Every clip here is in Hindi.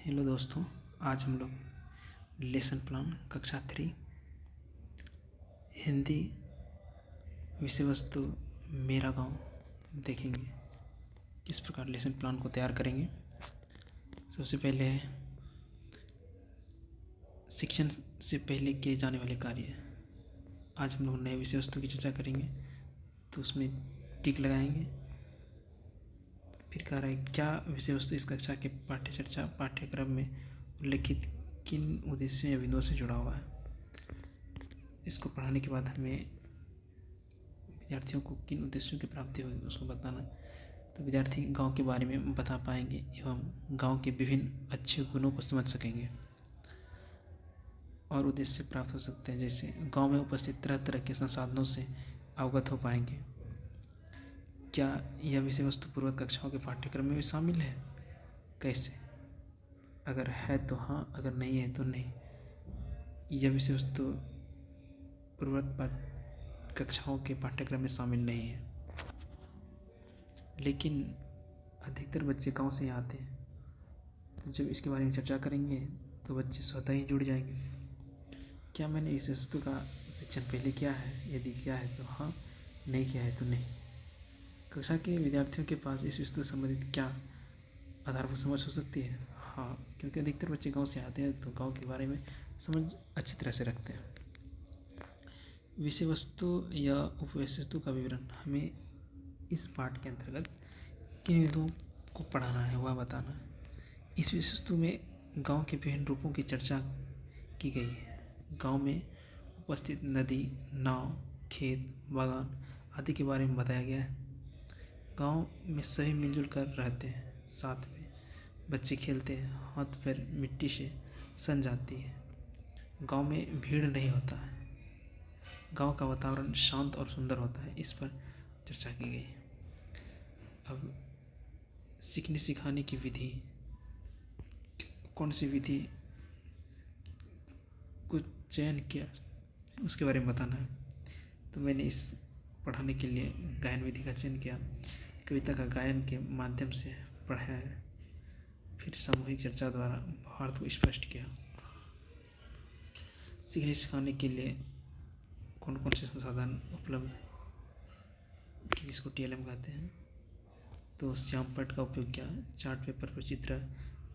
हेलो दोस्तों, आज हम लोग लेसन प्लान कक्षा 3 हिंदी विषय वस्तु मेरा गांव देखेंगे। किस प्रकार लेसन प्लान को तैयार करेंगे। सबसे पहले शिक्षण से पहले किए जाने वाले कार्य। आज हम लोग नए विषय वस्तु की चर्चा करेंगे, तो उसमें टिक लगाएंगे। फिर कह रहा है क्या विषय वस्तु इस कक्षा के पाठ्यक्रम में उल्लिखित किन उद्देश्यों या बिंदुओं से जुड़ा हुआ है। इसको पढ़ाने के बाद हमें विद्यार्थियों को किन उद्देश्यों की प्राप्ति होगी उसको बताना। तो विद्यार्थी गांव के बारे में बता पाएंगे एवं गांव के विभिन्न अच्छे गुणों को समझ सकेंगे और उद्देश्य प्राप्त हो सकते हैं। जैसे गांव में उपस्थित तरह तरह के संसाधनों से अवगत हो पाएंगे। क्या यह विषय वस्तु पूर्वत कक्षाओं के पाठ्यक्रम में भी शामिल है, कैसे, अगर है तो हाँ, अगर नहीं है तो नहीं। यह विषय वस्तु पूर्वत कक्षाओं के पाठ्यक्रम में शामिल नहीं है, लेकिन अधिकतर बच्चे गांव से ही आते हैं। तो जब इसके बारे में चर्चा करेंगे तो बच्चे स्वतः ही जुड़ जाएंगे। क्या मैंने इस वस्तु का शिक्षण पहले किया है, यदि किया है तो हाँ, नहीं किया है तो नहीं। कक्षा के विद्यार्थियों के पास इस वस्तु से संबंधित क्या आधारभूत समझ हो सकती है। हाँ, क्योंकि अधिकतर बच्चे गांव से आते हैं तो गांव के बारे में समझ अच्छी तरह से रखते हैं। विषय वस्तु या उपविषय वस्तु का विवरण हमें इस पाठ के अंतर्गत किन बिंदुओं को पढ़ाना है वह बताना है। इस विषय वस्तु में गांव के विभिन्न रूपों की चर्चा की गई है। गांव में उपस्थित नदी, नाव, खेत, बागान आदि के बारे में बताया गया है। गांव में सभी मिलजुल कर रहते हैं, साथ में बच्चे खेलते हैं, हाथ पैर मिट्टी से सन जाती है। गांव में भीड़ नहीं होता है। गांव का वातावरण शांत और सुंदर होता है। इस पर चर्चा की गई। अब सीखने सिखाने की विधि, कौन सी विधि को चयन किया उसके बारे में बताना है। तो मैंने इस पढ़ाने के लिए गायन विधि का चयन किया। कविता का गायन के माध्यम से पढ़ाया है। फिर सामूहिक चर्चा द्वारा भावार्थ को स्पष्ट किया। सीखने सिखाने के लिए कौन कौन से संसाधन उपलब्ध कि जिसको TLM कहते हैं, तो श्यामपट्ट का उपयोग किया। चार्ट पेपर पर चित्र,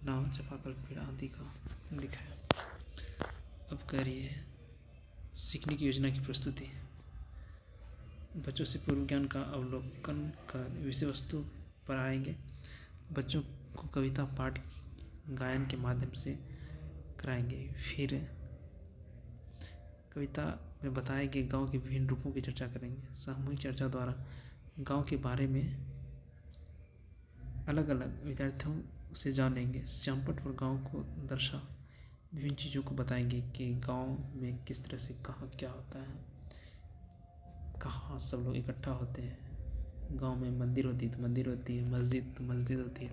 नाव, चापाकल, पेड़ आदि का दिखाया। अब करिए सीखने की योजना की प्रस्तुति। बच्चों से पूर्व ज्ञान का अवलोकन कर विषय वस्तु पर आएंगे। बच्चों को कविता पाठ गायन के माध्यम से कराएंगे। फिर कविता में बताए गए गांव के विभिन्न रूपों की चर्चा करेंगे। सामूहिक चर्चा द्वारा गांव के बारे में अलग अलग विद्यार्थियों से जानेंगे। श्यामपट्ट पर गांव को दर्शा विभिन्न चीज़ों को बताएंगे कि गांव में किस तरह से कहाँ क्या होता है, कहाँ सब लोग इकट्ठा होते हैं। गांव में मंदिर होती है तो मंदिर होती है, मस्जिद तो मस्जिद होती है।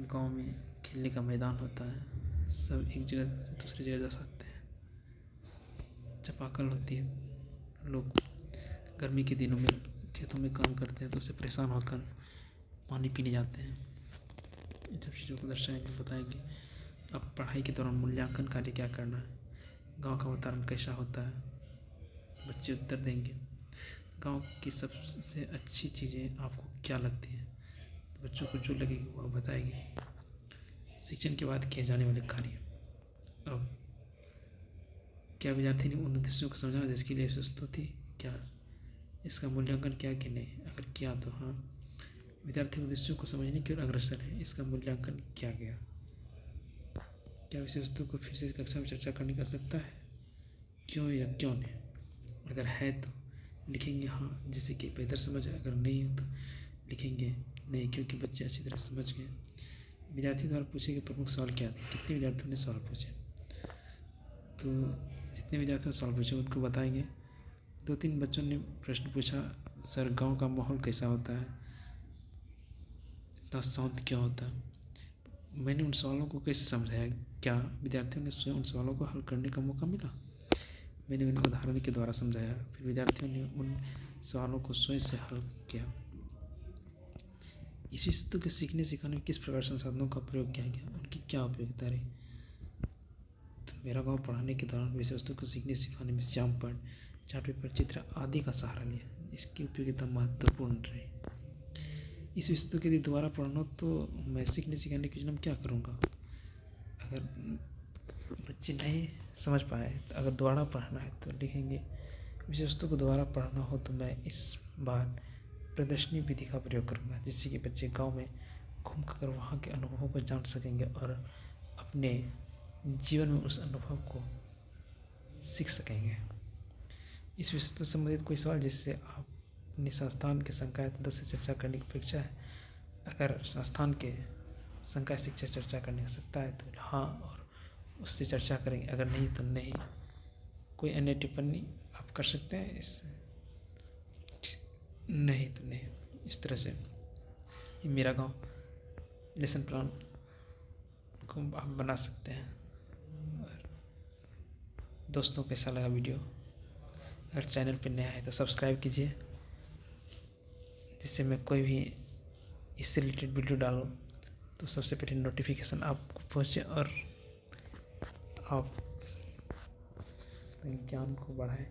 गांव में खेलने का मैदान होता है, सब एक जगह से दूसरी जगह जा सकते हैं। चापाकल होती है, लोग गर्मी के दिनों में खेतों में काम करते हैं तो उससे परेशान होकर पानी पीने जाते हैं। इन सब चीज़ों को दर्शाएंगे, बताएंगे। अब पढ़ाई के दौरान मूल्यांकन कार्य क्या करना है, गांव का वातावरण कैसा होता है, बच्चे उत्तर देंगे। गांव की सबसे अच्छी चीज़ें आपको क्या लगती हैं, तो बच्चों को जो लगेगी वह बताएंगे। शिक्षण के बाद किए जाने वाले कार्य। अब क्या विद्यार्थी ने उन उद्देश्यों को समझा जिसके लिए प्रस्तुत थी, क्या इसका मूल्यांकन किया कि नहीं, अगर किया तो हाँ। विद्यार्थी उद्देश्यों को समझने की ओर अग्रसर है, इसका मूल्यांकन किया गया। क्या विषय वस्तु को फिर से कक्षा में चर्चा करने कर सकता है, क्यों या क्यों नहीं। अगर है तो लिखेंगे हाँ, जैसे कि बेहतर समझ। अगर नहीं है तो लिखेंगे नहीं, क्योंकि बच्चे अच्छी तरह समझ गए। विद्यार्थी द्वारा पूछे गए प्रमुख सवाल क्या थे, कितने विद्यार्थियों ने सवाल पूछे। तो जितने विद्यार्थियों ने सवाल पूछे उनको बताएंगे। 2-3 बच्चों ने प्रश्न पूछा, सर गांव का माहौल कैसा होता है, इतना शांत क्यों होता है। मैंने उन सवालों को कैसे समझाया, क्या विद्यार्थियों ने स्वयं उन सवालों को हल करने का मौका मिला। मैंने उन्हें उदाहरण के द्वारा समझाया, फिर विद्यार्थियों ने उन सवालों को स्वयं से हल किया। इस वस्तु के सीखने सिखाने में किस प्रकार संसाधनों का प्रयोग किया गया, उनकी क्या उपयोगिता रही। तो मेरा गाँव पढ़ाने के दौरान विषय वस्तु को सीखने सिखाने में श्याम पॉइंट, चार्ट पेपर, चित्र आदि का सहारा लिया। इसकी उपयोगिता महत्वपूर्ण रही। इस वस्तु के यदि दोबारा पढ़ना तो मैं सीखने सिखाने की योजना में क्या करूँगा। अगर बच्चे नहीं समझ पाए तो अगर दोबारा पढ़ना है तो लिखेंगे। विषय वस्तु को दोबारा पढ़ना हो तो मैं इस बार प्रदर्शनी विधि का प्रयोग करूँगा, जिससे कि बच्चे गांव में घूम कर वहाँ के अनुभवों को जान सकेंगे और अपने जीवन में उस अनुभव को सीख सकेंगे। इस विषय से संबंधित कोई सवाल जिससे आप अपने संस्थान के संकाय सदस्य से चर्चा करने की अपेक्षा है। अगर संस्थान के संकाय शिक्षा चर्चा करने की सकता है तो हाँ, और उससे चर्चा करेंगे। अगर नहीं तो नहीं। कोई अन्य टिप्पणी आप कर सकते हैं इससे, नहीं तो नहीं। इस तरह से ये मेरा गांव लेसन प्लान को आप बना सकते हैं। और दोस्तों कैसा लगा वीडियो, अगर चैनल पे नया है तो सब्सक्राइब कीजिए, जिससे मैं कोई भी इससे रिलेटेड वीडियो डालूँ तो सबसे पहले नोटिफिकेशन आपको पहुँचे और आप ज्ञान को बढ़ाएं।